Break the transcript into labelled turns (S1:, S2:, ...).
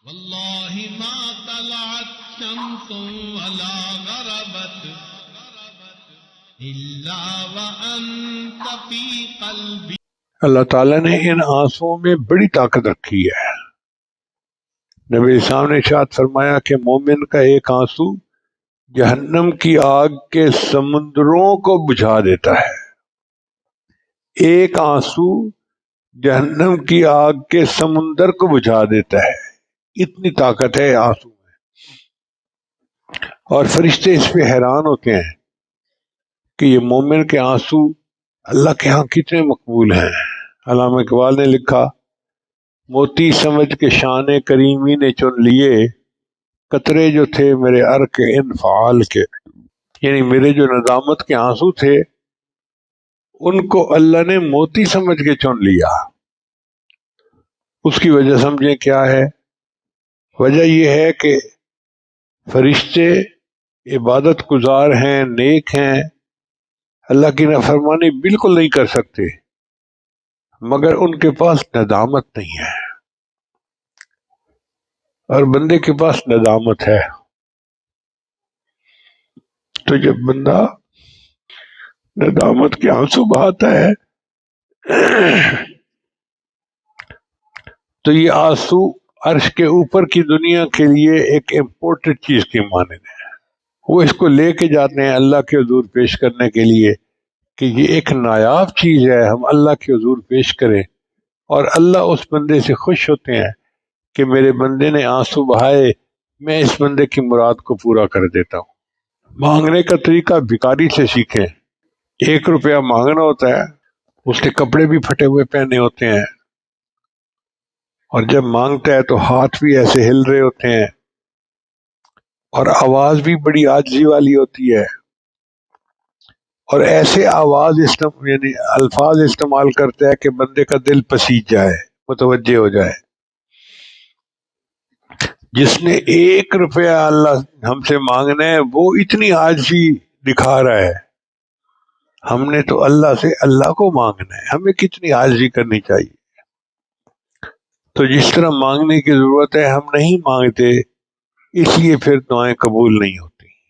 S1: واللہ ما طلعت شمس ولا غربت الا وانت فی قلبی.
S2: اللہ تعالیٰ نے ان آنسوؤں میں بڑی طاقت رکھی ہے. نبی اسلام نے ارشاد فرمایا کہ مومن کا ایک آنسو جہنم کی آگ کے سمندروں کو بجھا دیتا ہے. ایک آنسو جہنم کی آگ کے سمندر کو بجھا دیتا ہے. اتنی طاقت ہے آنسو میں. اور فرشتے اس پہ حیران ہوتے ہیں کہ یہ مومن کے آنسو اللہ کے ہاں کتنے مقبول ہیں. علامہ اقبال نے لکھا، موتی سمجھ کے شان کریمی نے چن لیے، قطرے جو تھے میرے عرق انفعال کے. یعنی میرے جو ندامت کے آنسو تھے ان کو اللہ نے موتی سمجھ کے چن لیا. اس کی وجہ سمجھیں کیا ہے؟ وجہ یہ ہے کہ فرشتے عبادت گزار ہیں، نیک ہیں، اللہ کی نافرمانی بالکل نہیں کر سکتے، مگر ان کے پاس ندامت نہیں ہے. اور بندے کے پاس ندامت ہے. تو جب بندہ ندامت کے آنسو بہاتا ہے تو یہ آنسو عرش کے اوپر کی دنیا کے لیے ایک امپورٹنٹ چیز کی مانند ہے. وہ اس کو لے کے جاتے ہیں اللہ کے حضور پیش کرنے کے لیے کہ یہ ایک نایاب چیز ہے، ہم اللہ کے حضور پیش کریں. اور اللہ اس بندے سے خوش ہوتے ہیں کہ میرے بندے نے آنسو بہائے، میں اس بندے کی مراد کو پورا کر دیتا ہوں. مانگنے کا طریقہ بھکاری سے سیکھیں. 1 روپیہ مانگنا ہوتا ہے، اس نے کپڑے بھی پھٹے ہوئے پہنے ہوتے ہیں، اور جب مانگتا ہے تو ہاتھ بھی ایسے ہل رہے ہوتے ہیں اور آواز بھی بڑی عاجزی والی ہوتی ہے، اور ایسے یعنی الفاظ استعمال کرتا ہے کہ بندے کا دل پسیج جائے، متوجہ ہو جائے. جس نے 1 روپیہ اللہ ہم سے مانگنا ہے وہ اتنی عاجزی دکھا رہا ہے. ہم نے تو اللہ سے اللہ کو مانگنا ہے، ہمیں کتنی عاجزی کرنی چاہیے. تو جس طرح مانگنے کی ضرورت ہے ہم نہیں مانگتے، اس لیے پھر دعائیں قبول نہیں ہوتی.